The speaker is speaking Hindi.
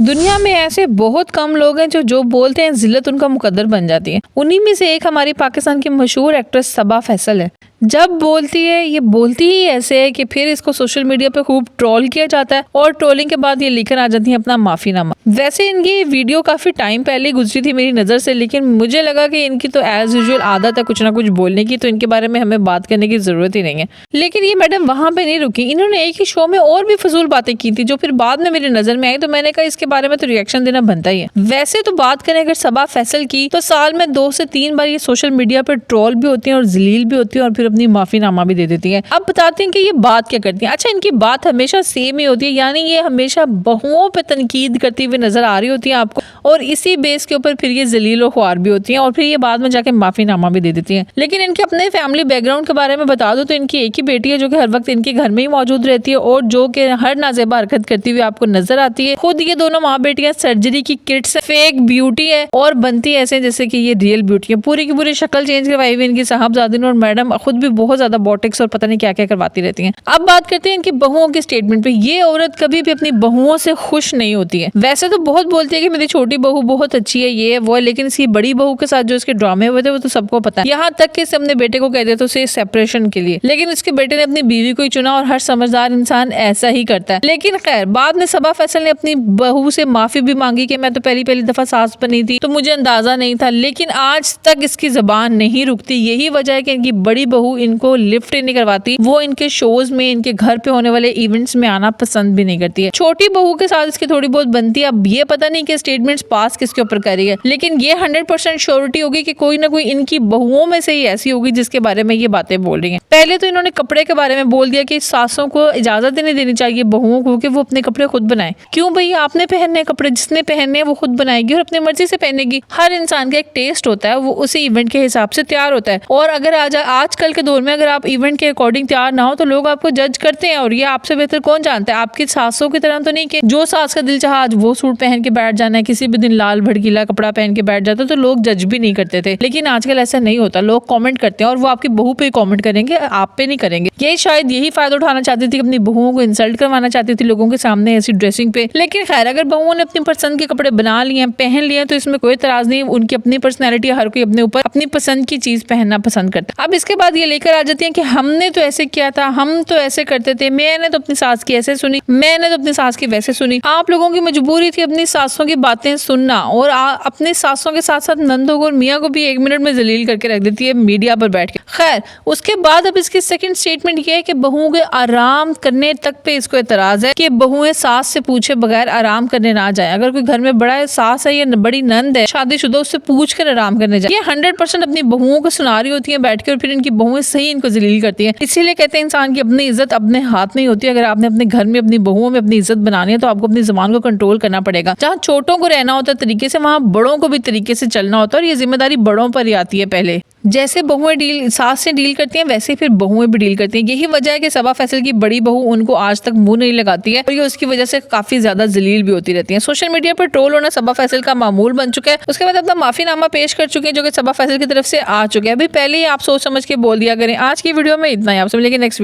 दुनिया में ऐसे बहुत कम लोग हैं जो बोलते हैं जिल्लत उनका मुकद्दर बन जाती है। उन्हीं में से एक हमारी पाकिस्तान की मशहूर एक्ट्रेस सबा फैसल है। जब बोलती है ये बोलती ही ऐसे है कि फिर इसको सोशल मीडिया पे खूब ट्रोल किया जाता है और ट्रोलिंग के बाद ये लेकर आ जाती है अपना माफीनामा। वैसे इनकी वीडियो काफी टाइम पहले गुजरी थी मेरी नजर से, लेकिन मुझे लगा कि इनकी तो एज यूजुअल आदत है कुछ ना कुछ बोलने की, तो इनके बारे में हमें बात करने की जरूरत ही नहीं है। लेकिन ये मैडम वहां पे नहीं रुकी, इन्होंने एक ही शो में और भी फजूल बातें की थी जो फिर बाद में मेरी नजर में आई, तो मैंने कहा इसके बारे में तो रिएक्शन देना बनता ही है। वैसे तो बात करें अगर सबा फैसल की, तो साल में 2 से 3 बार ये सोशल मीडिया पर ट्रोल भी होती है और जलील भी होती है और फिर अपनी माफीनामा भी दे देती है। अब बताते हैं कि ये बात क्या करती है। अच्छा, इनकी बात हमेशा सेम ही होती है, यानी ये हमेशा बहुओं पे तनकीद करती हुई नजर आ रही होती है आपको, और इसी बेस के ऊपर फिर ये जलील और ख्वार भी होती है और फिर ये बाद में जाके माफीनामा भी दे देती है। लेकिन इनके अपने फैमिली बैकग्राउंड के बारे में बता दो तो इनकी एक ही बेटी है जो कि हर वक्त इनके घर में ही मौजूद रहती है और जो कि हर नाजेबा हरकत करती हुई आपको नजर आती है। खुद ये दोनों माँ बेटियां सर्जरी की किट्स, फेक ब्यूटी है और बनती ऐसे जैसे कि ये रियल ब्यूटी है। पूरी की पूरी शक्ल चेंज करवाई हुई इनकी साहबजादी ने, और मैडम खुद भी बहुत ज्यादा बॉटिक्स और पता नहीं क्या क्या करवाती रहती हैं। अब बात करते हैं इनकी बहुओं के स्टेटमेंट पे। ये औरत कभी भी अपनी बहुओं से खुश नहीं होती है। वैसे तो बहुत बोलती है कि मेरी छोटी बहू बहुत अच्छी है, ये है वो है, लेकिन इसकी बड़ी बहू के साथ जो इसके ड्रामे हुए थे वो तो सबको पता है। यहाँ तक कि अपने बेटे को कह देते उसे सेपरेशन के लिए, लेकिन इसके बेटे ने अपनी बीवी को ही चुना और हर समझदार इंसान ऐसा ही करता है। लेकिन खैर बाद में सबा फैसल ने अपनी बहू से माफी भी मांगी कि मैं तो पहली दफा सास बनी थी तो मुझे अंदाजा नहीं था, लेकिन आज तक इसकी जबान नहीं रुकती। यही वजह है कि इनकी बड़ी बहू इनको लिफ्ट नहीं करवाती, वो इनके शोज में, इनके घर पे होने वाले इवेंट्स में आना पसंद भी नहीं करती है। छोटी बहू के साथ इसकी थोड़ी बहुत बनती है। अब ये पता नहीं कि स्टेटमेंट्स पास किसके ऊपर कर रही है, लेकिन ये 100% श्योरिटी होगी कि कोई ना कोई इनकी बहुओं में से ही ऐसी होगी जिसके बारे में ये बातें बोल रही हैं। पहले तो इन्होंने कपड़े के बारे में बोल दिया कि सासों को इजाजत ही नहीं देनी चाहिए बहुओं को कि वो अपने कपड़े खुद बनाए। क्यों भाई, आपने पहनने कपड़े, जिसने पहनने हैं वो खुद बनाएगी और अपनी मर्जी से पहनेगी। हर इंसान का एक टेस्ट होता है, वो उसी इवेंट के हिसाब से तैयार होता है। और अगर आजकल के दौर में अगर आप इवेंट के अकॉर्डिंग तैयार ना हो तो लोग आपको जज करते हैं, और ये आपसे बेहतर कौन जानता है। आपकी सासों की तरह तो नहीं कि जो सास का दिल चाहा आज वो सूट पहन के बैठ जाना है, किसी भी दिन लाल भड़कीला कपड़ा पहन के बैठ जाता तो लोग जज भी नहीं करते थे। लेकिन आजकल ऐसा नहीं होता, लोग कमेंट करते हैं और वो आपकी बहू पे कमेंट करेंगे, आप पे नहीं करेंगे। ये शायद यही फायदा उठाना चाहती थी, अपनी बहुओं को इंसल्ट करवाना चाहती थी लोगों के सामने ऐसी ड्रेसिंग पे। लेकिन खैर अगर बहुओं ने अपनी पसंद के कपड़े बना लिए, पहन लिए, तो इसमें कोई इतराज नहीं। उनकी अपनी पर्सनैलिटी, हर कोई अपने ऊपर अपनी पसंद की चीज पहनना पसंद करता है। अब इसके बाद ये लेकर आ जाती है कि हमने तो ऐसे किया था, हम तो ऐसे करते थे, मैंने तो अपनी सास की ऐसे सुनी, मैंने तो अपनी सास की वैसे सुनी। आप लोगों की मजबूरी थी अपनी सासों की बातें सुनना, और अपने सासों के साथ साथ नंदों को और मियाँ को भी 1 मिनट में जलील करके रख देती है मीडिया पर बैठ के। खैर उसके बाद अब इसकी सेकंड स्टेटमेंट ये है कि बहुओं के आराम करने तक पे इसको एतराज है कि बहुएं सास से पूछे बगैर आराम करने ना जाए। अगर कोई घर में बड़ा सास है या बड़ी नंद है शादीशुदा, उससे पूछ कर आराम करने जाए। ये 100% अपनी बहुओं को सुना रही होती है बैठ के, और फिर इनकी बहुएं सही इनको जलील करती है। इसीलिए कहते हैं इंसान की अपनी इज्जत अपने हाथ में ही होती है। अगर आपने अपने घर में अपनी बहुओं में अपनी इज्जत बनानी है तो आपको अपनी जुबान को कंट्रोल करना पड़ेगा। जहाँ छोटों को रहना होता है तरीके से, वहाँ बड़ों को भी तरीके से चलना होता है, और ये जिम्मेदारी बड़ों पर ही आती है। पहले जैसे बहुएं सास से डील करती हैं वैसे फिर बहुएं भी डील करती हैं। यही वजह है कि सबा फैसल की बड़ी बहू उनको आज तक मुंह नहीं लगाती है और ये उसकी वजह से काफी ज्यादा जलील भी होती रहती है। सोशल मीडिया पर ट्रोल होना सबा फैसल का मामूल बन चुका है। उसके बाद अपना माफीनामा पेश कर चुके हैं जो कि सबा फैसल की तरफ से आ चुके हैं। अभी पहले ही आप सोच समझ के बोल दिया करें। आज की वीडियो में इतना ही, आपसे मिलेंगे नेक्स्ट